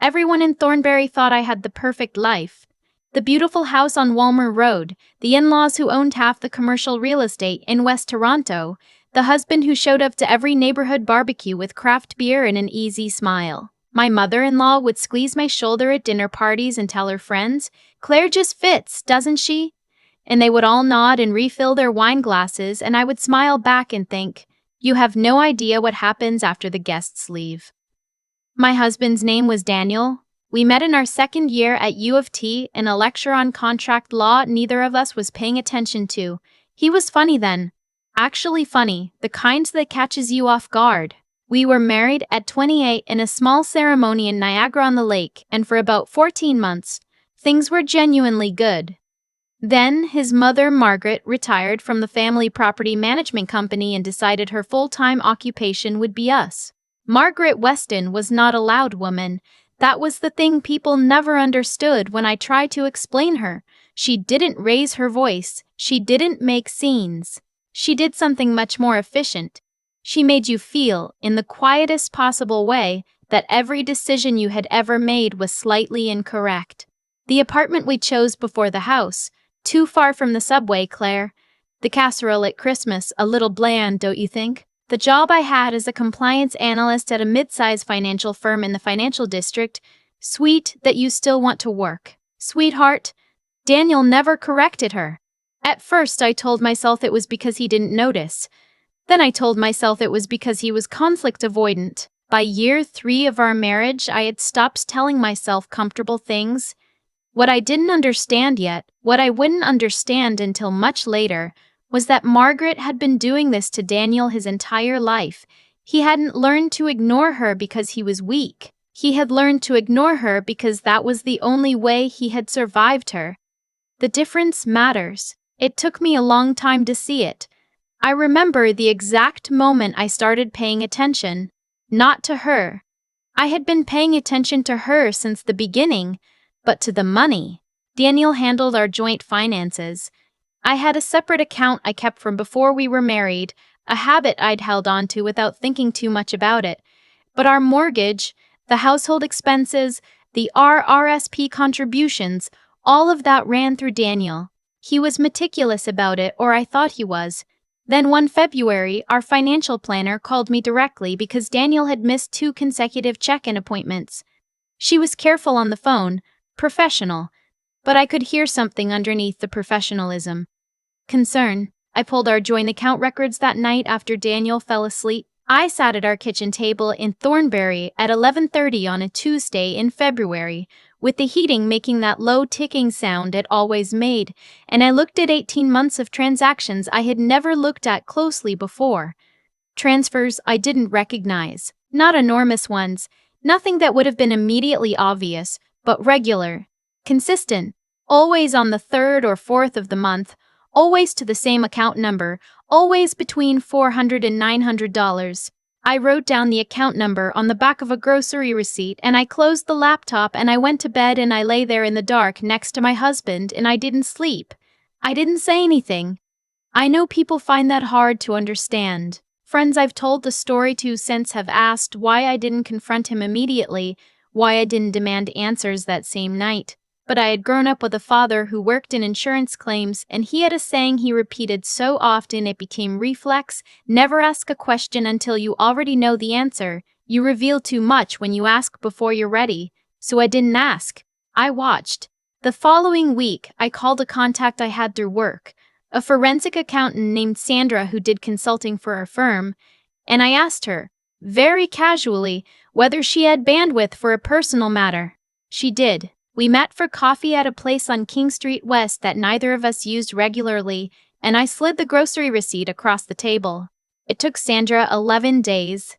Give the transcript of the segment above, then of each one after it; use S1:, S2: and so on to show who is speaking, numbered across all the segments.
S1: Everyone in Thornbury thought I had the perfect life. The beautiful house on Walmer Road, the in-laws who owned half the commercial real estate in West Toronto, the husband who showed up to every neighborhood barbecue with craft beer and an easy smile. My mother-in-law would squeeze my shoulder at dinner parties and tell her friends, "Claire just fits, doesn't she?" And they would all nod and refill their wine glasses, and I would smile back and think, "You have no idea what happens after the guests leave." My husband's name was Daniel. We met in our second year at U of T in a lecture on contract law neither of us was paying attention to. He was funny then. Actually funny, the kind that catches you off guard. We were married at 28 in a small ceremony in Niagara-on-the-Lake, and for about 14 months, things were genuinely good. Then, his mother, Margaret, retired from the family property management company and decided her full-time occupation would be us. Margaret Weston was not a loud woman. That was the thing people never understood when I tried to explain her. She didn't raise her voice. She didn't make scenes. She did something much more efficient. She made you feel, in the quietest possible way, that every decision you had ever made was slightly incorrect. The apartment we chose before the house, too far from the subway, Claire. The casserole at Christmas, a little bland, don't you think? The job I had as a compliance analyst at a mid-sized financial firm in the financial district, sweet that you still want to work. Sweetheart, Daniel never corrected her. At first I told myself it was because he didn't notice. Then I told myself it was because he was conflict avoidant. By year 3 of our marriage, I had stopped telling myself comfortable things. What I didn't understand yet, what I wouldn't understand until much later, was that Margaret had been doing this to Daniel his entire life. He hadn't learned to ignore her because he was weak. He had learned to ignore her because that was the only way he had survived her. The difference matters. It took me a long time to see it. I remember the exact moment I started paying attention. Not to her. I had been paying attention to her since the beginning, but to the money. Daniel handled our joint finances. I had a separate account I kept from before we were married, a habit I'd held on to without thinking too much about it. But our mortgage, the household expenses, the RRSP contributions, all of that ran through Daniel. He was meticulous about it, or I thought he was. Then one February, our financial planner called me directly because Daniel had missed 2 consecutive check-in appointments. She was careful on the phone, professional, but I could hear something underneath the professionalism. Concern. I pulled our joint account records that night after Daniel fell asleep. I sat at our kitchen table in Thornbury at 11:30 on a Tuesday in February, with the heating making that low ticking sound it always made, and I looked at 18 months of transactions I had never looked at closely before. Transfers I didn't recognize, not enormous ones, nothing that would have been immediately obvious, but regular, consistent, always on the 3rd or 4th of the month, always to the same account number, always between $400 and $900. I wrote down the account number on the back of a grocery receipt and I closed the laptop and I went to bed and I lay there in the dark next to my husband and I didn't sleep. I didn't say anything. I know people find that hard to understand. Friends I've told the story to since have asked why I didn't confront him immediately, why I didn't demand answers that same night. But I had grown up with a father who worked in insurance claims, and he had a saying he repeated so often it became reflex: never ask a question until you already know the answer. You reveal too much when you ask before you're ready. So I didn't ask. I watched. The following week, I called a contact I had through work, a forensic accountant named Sandra who did consulting for our firm, and I asked her, very casually, whether she had bandwidth for a personal matter. She did. We met for coffee at a place on King Street West that neither of us used regularly, and I slid the grocery receipt across the table. It took Sandra 11 days.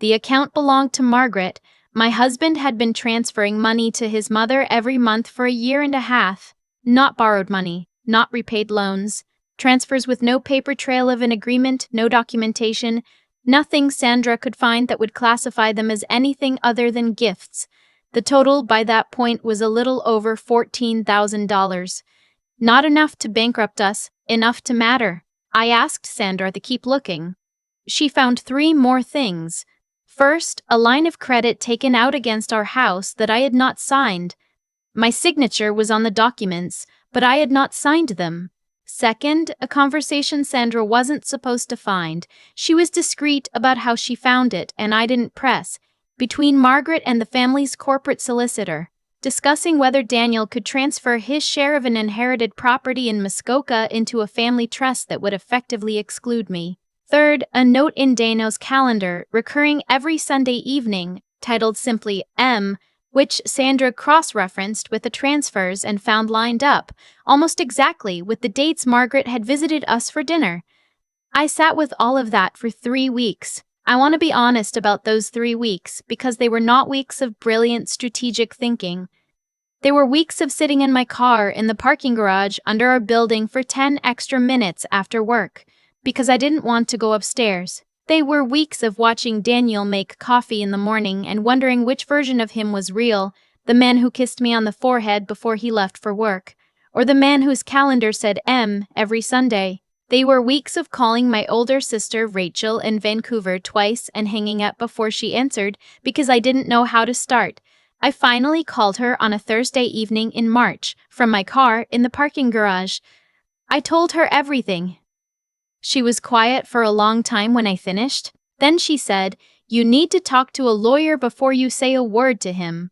S1: The account belonged to Margaret. My husband had been transferring money to his mother every month for a year and a half. Not borrowed money, not repaid loans. Transfers with no paper trail of an agreement, no documentation, nothing Sandra could find that would classify them as anything other than gifts. The total by that point was a little over $14,000. Not enough to bankrupt us, enough to matter. I asked Sandra to keep looking. She found 3 more things. First, a line of credit taken out against our house that I had not signed. My signature was on the documents, but I had not signed them. Second, a conversation Sandra wasn't supposed to find. She was discreet about how she found it, and I didn't press. Between Margaret and the family's corporate solicitor, discussing whether Daniel could transfer his share of an inherited property in Muskoka into a family trust that would effectively exclude me. Third, a note in Dano's calendar, recurring every Sunday evening, titled simply M, which Sandra cross-referenced with the transfers and found lined up, almost exactly with the dates Margaret had visited us for dinner. I sat with all of that for 3 weeks. I want to be honest about those 3 weeks, because they were not weeks of brilliant strategic thinking. They were weeks of sitting in my car in the parking garage under our building for 10 extra minutes after work, because I didn't want to go upstairs. They were weeks of watching Daniel make coffee in the morning and wondering which version of him was real, the man who kissed me on the forehead before he left for work, or the man whose calendar said M every Sunday. They were weeks of calling my older sister Rachel in Vancouver twice and hanging up before she answered because I didn't know how to start. I finally called her on a Thursday evening in March from my car in the parking garage. I told her everything. She was quiet for a long time when I finished. Then she said, "You need to talk to a lawyer before you say a word to him."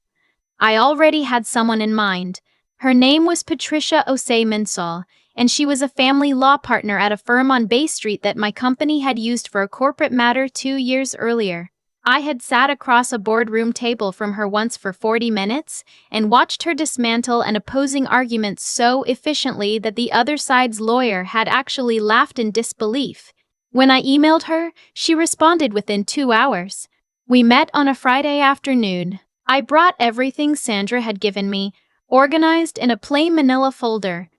S1: I already had someone in mind. Her name was Patricia Osei-Minsall, and she was a family law partner at a firm on Bay Street that my company had used for a corporate matter 2 years earlier. I had sat across a boardroom table from her once for 40 minutes and watched her dismantle an opposing argument so efficiently that the other side's lawyer had actually laughed in disbelief. When I emailed her, she responded within 2 hours. We met on a Friday afternoon. I brought everything Sandra had given me, organized in a plain manila folder.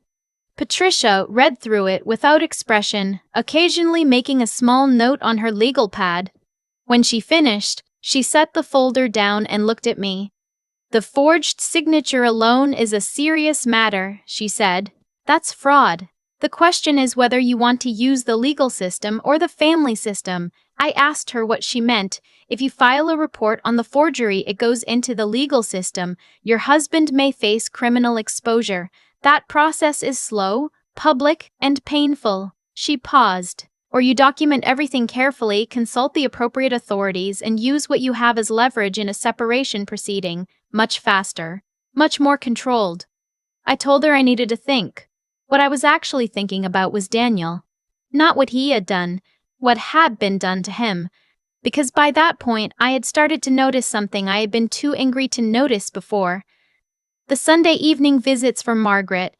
S1: Patricia read through it without expression, occasionally making a small note on her legal pad. When she finished, she set the folder down and looked at me. "The forged signature alone is a serious matter," she said. "That's fraud. The question is whether you want to use the legal system or the family system." I asked her what she meant. "If you file a report on the forgery, it goes into the legal system. Your husband may face criminal exposure. That process is slow, public, and painful." She paused. "Or you document everything carefully, consult the appropriate authorities, and use what you have as leverage in a separation proceeding. Much faster. Much more controlled." I told her I needed to think. What I was actually thinking about was Daniel. Not what he had done, what had been done to him. Because by that point, I had started to notice something I had been too angry to notice before. The Sunday evening visits from Margaret.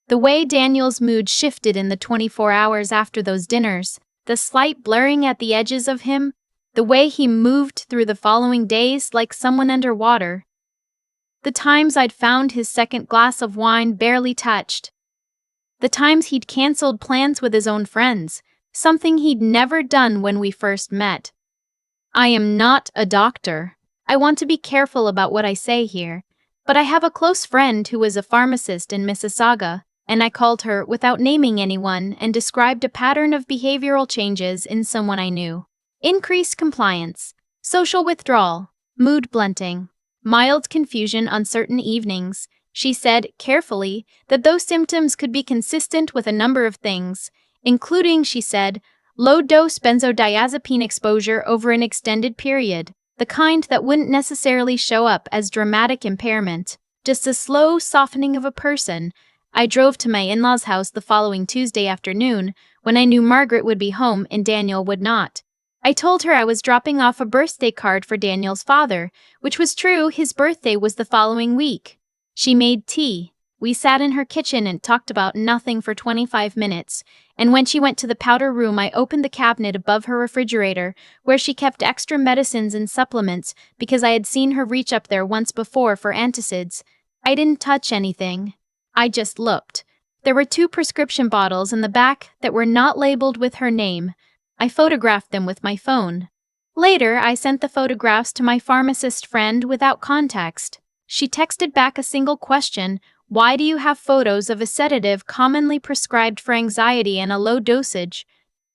S1: The way Daniel's mood shifted in the 24 hours after those dinners, the slight blurring at the edges of him, the way he moved through the following days like someone underwater. The times I'd found his second glass of wine barely touched. The times he'd canceled plans with his own friends, something he'd never done when we first met. I am not a doctor. I want to be careful about what I say here, but I have a close friend who is a pharmacist in Mississauga, and I called her without naming anyone and described a pattern of behavioral changes in someone I knew. Increased compliance, social withdrawal, mood blunting, mild confusion on certain evenings. She said, carefully, that those symptoms could be consistent with a number of things, including, she said, low-dose benzodiazepine exposure over an extended period, the kind that wouldn't necessarily show up as dramatic impairment, just a slow softening of a person. I drove to my in-laws' house the following Tuesday afternoon, when I knew Margaret would be home and Daniel would not. I told her I was dropping off a birthday card for Daniel's father, which was true. His birthday was the following week. She made tea. We sat in her kitchen and talked about nothing for 25 minutes, and when she went to the powder room, I opened the cabinet above her refrigerator, where she kept extra medicines and supplements, because I had seen her reach up there once before for antacids. I didn't touch anything. I just looked. There were 2 prescription bottles in the back that were not labeled with her name. I photographed them with my phone. Later, I sent the photographs to my pharmacist friend without context. She texted back a single question: "Why do you have photos of a sedative commonly prescribed for anxiety and a low dosage?"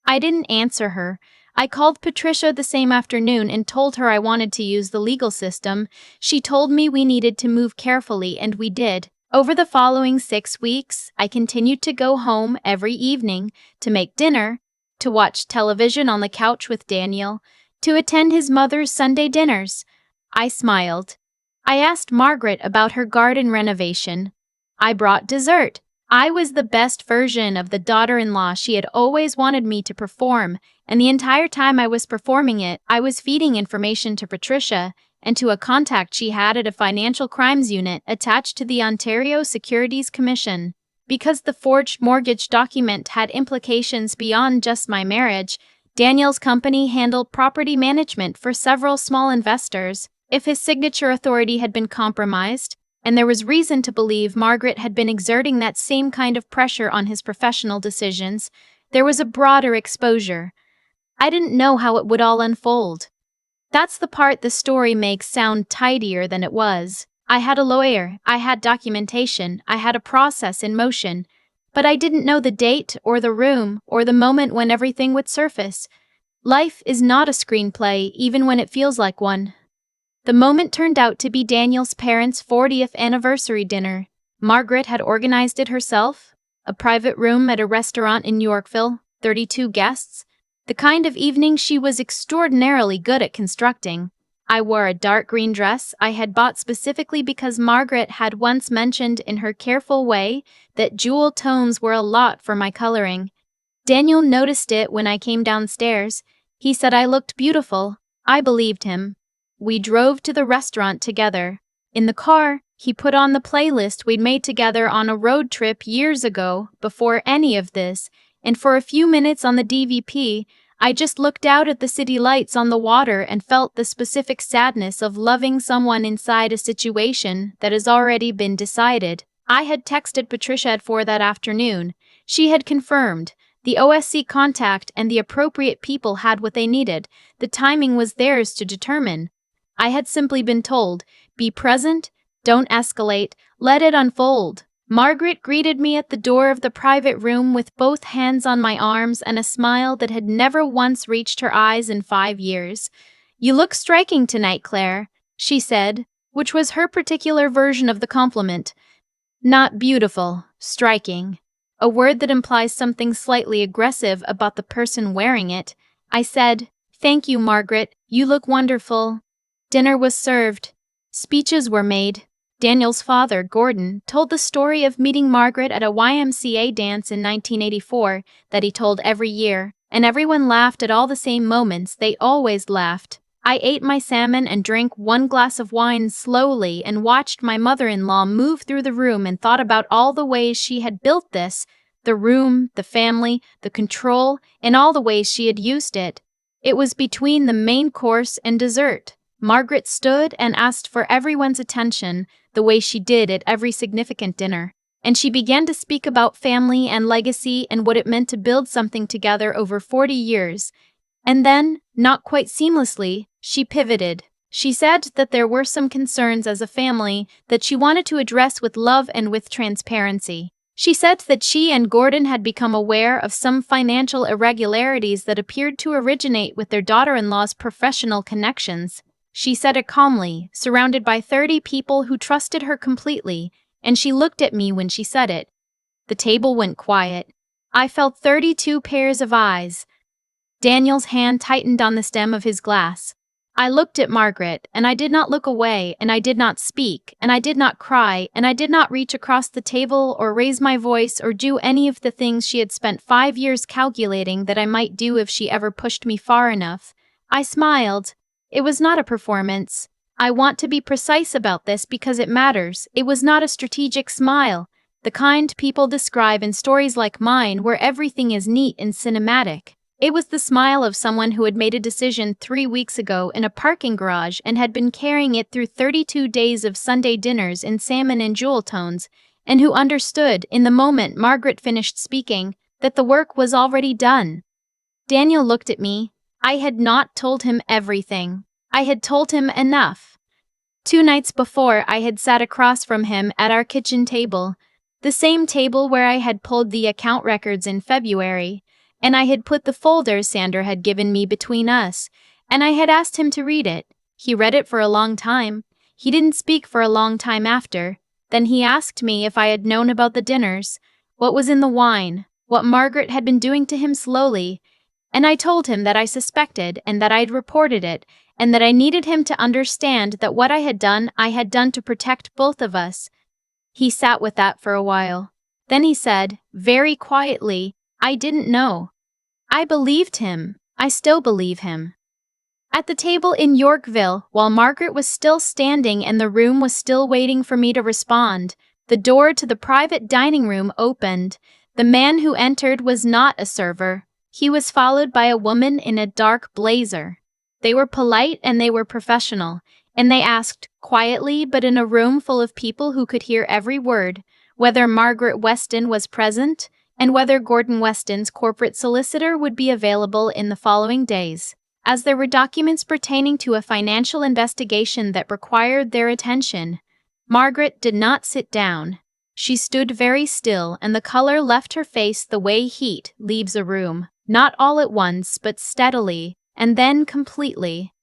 S1: I didn't answer her. I called Patricia the same afternoon and told her I wanted to use the legal system. She told me we needed to move carefully, and we did. Over the following 6 weeks, I continued to go home every evening to make dinner, to watch television on the couch with Daniel, to attend his mother's Sunday dinners. I smiled. I asked Margaret about her garden renovation. I brought dessert. I was the best version of the daughter-in-law she had always wanted me to perform, and the entire time I was performing it, I was feeding information to Patricia and to a contact she had at a financial crimes unit attached to the Ontario Securities Commission. Because the forged mortgage document had implications beyond just my marriage, Daniel's company handled property management for several small investors. If his signature authority had been compromised, and there was reason to believe Margaret had been exerting that same kind of pressure on his professional decisions, there was a broader exposure. I didn't know how it would all unfold. That's the part the story makes sound tidier than it was. I had a lawyer, I had documentation, I had a process in motion, but I didn't know the date or the room or the moment when everything would surface. Life is not a screenplay, even when it feels like one. The moment turned out to be Daniel's parents' 40th anniversary dinner. Margaret had organized it herself, a private room at a restaurant in Yorkville, 32 guests, the kind of evening she was extraordinarily good at constructing. I wore a dark green dress I had bought specifically because Margaret had once mentioned in her careful way that jewel tones were a lot for my coloring. Daniel noticed it when I came downstairs. He said I looked beautiful. I believed him. We drove to the restaurant together. In the car, he put on the playlist we'd made together on a road trip years ago, before any of this, and for a few minutes on the DVP, I just looked out at the city lights on the water and felt the specific sadness of loving someone inside a situation that has already been decided. I had texted Patricia at 4 that afternoon. She had confirmed. The OSC contact and the appropriate people had what they needed. The timing was theirs to determine. I had simply been told, be present, don't escalate, let it unfold. Margaret greeted me at the door of the private room with both hands on my arms and a smile that had never once reached her eyes in 5 years. You look striking tonight, Claire, she said, which was her particular version of the compliment. Not beautiful, striking. A word that implies something slightly aggressive about the person wearing it. I said, thank you, Margaret, you look wonderful. Dinner was served. Speeches were made. Daniel's father, Gordon, told the story of meeting Margaret at a YMCA dance in 1984 that he told every year, and everyone laughed at all the same moments. They always laughed. I ate my salmon and drank 1 glass of wine slowly and watched my mother-in-law move through the room and thought about all the ways she had built this, the room, the family, the control, and all the ways she had used it. It was between the main course and dessert. Margaret stood and asked for everyone's attention, the way she did at every significant dinner, and she began to speak about family and legacy and what it meant to build something together over 40 years. And then, not quite seamlessly, she pivoted. She said that there were some concerns as a family that she wanted to address with love and with transparency. She said that she and Gordon had become aware of some financial irregularities that appeared to originate with their daughter-in-law's professional connections. She said it calmly, surrounded by 30 people who trusted her completely, and she looked at me when she said it. The table went quiet. I felt 32 pairs of eyes. Daniel's hand tightened on the stem of his glass. I looked at Margaret, and I did not look away, and I did not speak, and I did not cry, and I did not reach across the table or raise my voice or do any of the things she had spent 5 years calculating that I might do if she ever pushed me far enough. I smiled. It was not a performance. I want to be precise about this because it matters. It was not a strategic smile, the kind people describe in stories like mine where everything is neat and cinematic. It was the smile of someone who had made a decision 3 weeks ago in a parking garage and had been carrying it through 32 days of Sunday dinners in salmon and jewel tones, and who understood, in the moment Margaret finished speaking, that the work was already done. Daniel looked at me. I had not told him everything. I had told him enough. 2 nights before, I had sat across from him at our kitchen table, the same table where I had pulled the account records in February, and I had put the folder Sandra had given me between us, and I had asked him to read it. He read it for a long time. He didn't speak for a long time after. Then he asked me if I had known about the dinners, what was in the wine, what Margaret had been doing to him slowly, and I told him that I suspected and that I'd reported it, and that I needed him to understand that what I had done to protect both of us. He sat with that for a while. Then he said, very quietly, I didn't know. I believed him. I still believe him. At the table in Yorkville, while Margaret was still standing and the room was still waiting for me to respond, the door to the private dining room opened. The man who entered was not a server. He was followed by a woman in a dark blazer. They were polite and they were professional, and they asked, quietly but in a room full of people who could hear every word, whether Margaret Weston was present and whether Gordon Weston's corporate solicitor would be available in the following days, as there were documents pertaining to a financial investigation that required their attention. Margaret did not sit down. She stood very still, and the color left her face the way heat leaves a room, not all at once but steadily, and then completely.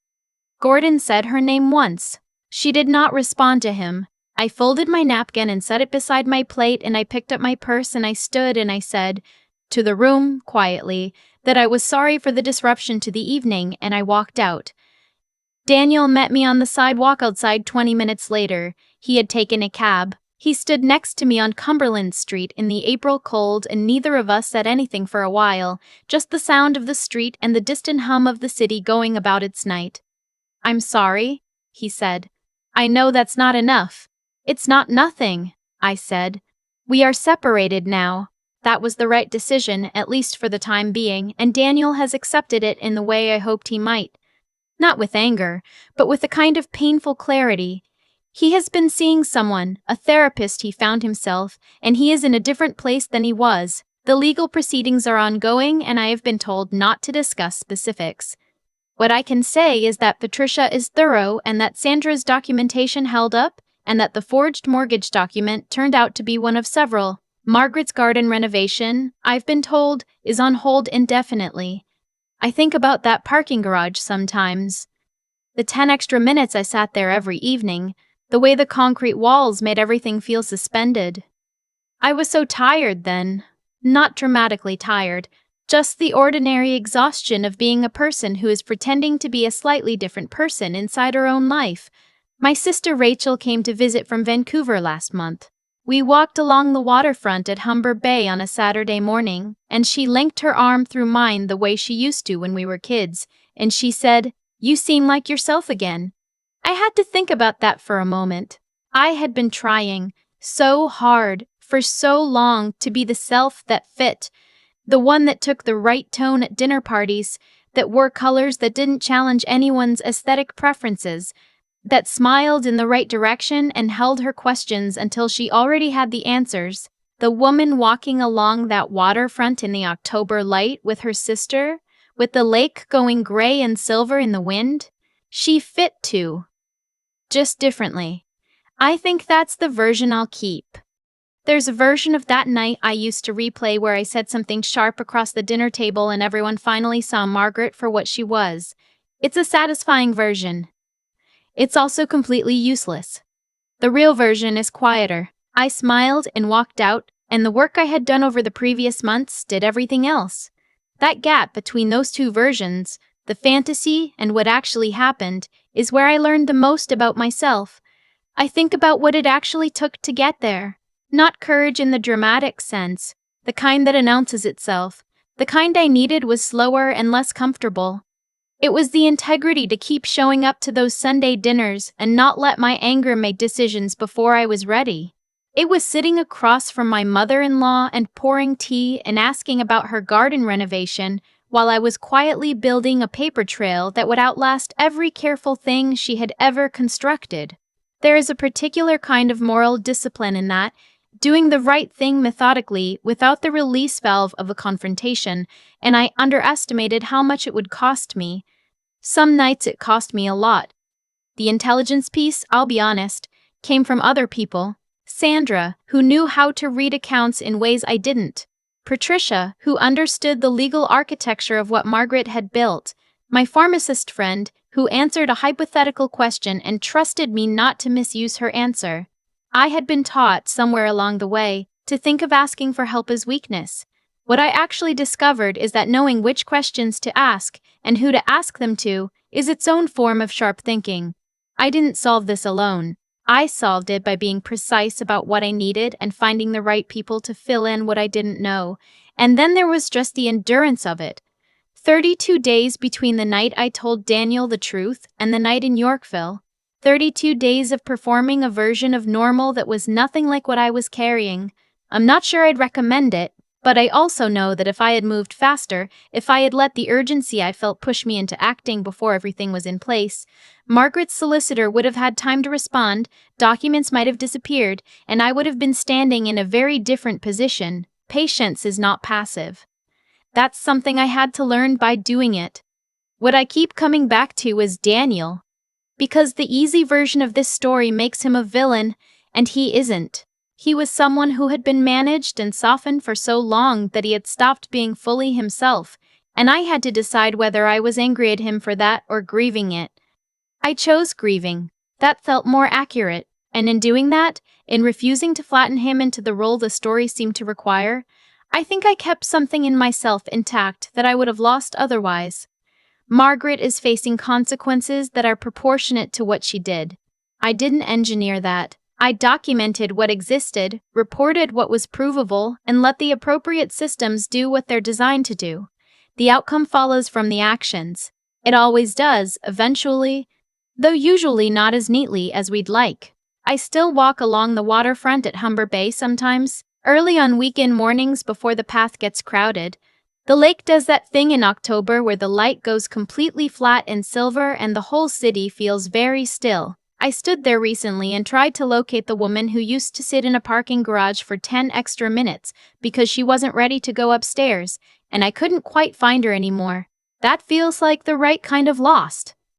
S1: Gordon said her name once. She did not respond to him. I folded my napkin and set it beside my plate, and I picked up my purse and I stood and I said to the room, quietly, that I was sorry for the disruption to the evening, and I walked out. Daniel met me on the sidewalk outside 20 minutes later. He had taken a cab. He stood next to me on Cumberland Street in the April cold, and neither of us said anything for a while, just the sound of the street and the distant hum of the city going about its night. I'm sorry, he said. I know that's not enough. It's not nothing, I said. We are separated now. That was the right decision, at least for the time being, and Daniel has accepted it in the way I hoped he might. Not with anger, but with a kind of painful clarity. He has been seeing someone, a therapist he found himself, and he is in a different place than he was. The legal proceedings are ongoing, and I have been told not to discuss specifics. What I can say is that Patricia is thorough and that Sandra's documentation held up, and that the forged mortgage document turned out to be one of several. Margaret's garden renovation, I've been told, is on hold indefinitely. I think about that parking garage sometimes. The 10 extra minutes I sat there every evening, the way the concrete walls made everything feel suspended. I was so tired then. Not dramatically tired, just the ordinary exhaustion of being a person who is pretending to be a slightly different person inside her own life. My sister Rachel came to visit from Vancouver last month. We walked along the waterfront at Humber Bay on a Saturday morning, and she linked her arm through mine the way she used to when we were kids, and she said, "You seem like yourself again." I had to think about that for a moment. I had been trying so hard for so long to be the self that fit, the one that took the right tone at dinner parties, that wore colors that didn't challenge anyone's aesthetic preferences, that smiled in the right direction and held her questions until she already had the answers. The woman walking along that waterfront in the October light with her sister, with the lake going gray and silver in the wind, she fit too. Just differently. I think that's the version I'll keep. There's a version of that night I used to replay where I said something sharp across the dinner table and everyone finally saw Margaret for what she was. It's a satisfying version. It's also completely useless. The real version is quieter. I smiled and walked out, and the work I had done over the previous months did everything else. That gap between those two versions, the fantasy and what actually happened, is where I learned the most about myself. I think about what it actually took to get there. Not courage in the dramatic sense, the kind that announces itself. The kind I needed was slower and less comfortable. It was the integrity to keep showing up to those Sunday dinners and not let my anger make decisions before I was ready. It was sitting across from my mother-in-law and pouring tea and asking about her garden renovation while I was quietly building a paper trail that would outlast every careful thing she had ever constructed. There is a particular kind of moral discipline in that, doing the right thing methodically without the release valve of a confrontation, and I underestimated how much it would cost me. Some nights it cost me a lot. The intelligence piece, I'll be honest, came from other people. Sandra, who knew how to read accounts in ways I didn't. Patricia, who understood the legal architecture of what Margaret had built, my pharmacist friend, who answered a hypothetical question and trusted me not to misuse her answer. I had been taught, somewhere along the way, to think of asking for help as weakness. What I actually discovered is that knowing which questions to ask and who to ask them to is its own form of sharp thinking. I didn't solve this alone. I solved it by being precise about what I needed and finding the right people to fill in what I didn't know. And then there was just the endurance of it. 32 days between the night I told Daniel the truth and the night in Yorkville. 32 days of performing a version of normal that was nothing like what I was carrying. I'm not sure I'd recommend it, but I also know that if I had moved faster, if I had let the urgency I felt push me into acting before everything was in place, Margaret's solicitor would have had time to respond, documents might have disappeared, and I would have been standing in a very different position. Patience is not passive. That's something I had to learn by doing it. What I keep coming back to is Daniel. Because the easy version of this story makes him a villain, and he isn't. He was someone who had been managed and softened for so long that he had stopped being fully himself, and I had to decide whether I was angry at him for that or grieving it. I chose grieving. That felt more accurate, and in doing that, in refusing to flatten him into the role the story seemed to require, I think I kept something in myself intact that I would have lost otherwise. Margaret is facing consequences that are proportionate to what she did. I didn't engineer that. I documented what existed, reported what was provable, and let the appropriate systems do what they're designed to do. The outcome follows from the actions. It always does, eventually, though usually not as neatly as we'd like. I still walk along the waterfront at Humber Bay sometimes, early on weekend mornings before the path gets crowded. The lake does that thing in October where the light goes completely flat and silver and the whole city feels very still. I stood there recently and tried to locate the woman who used to sit in a parking garage for 10 extra minutes because she wasn't ready to go upstairs, and I couldn't quite find her anymore. That feels like the right kind of lost.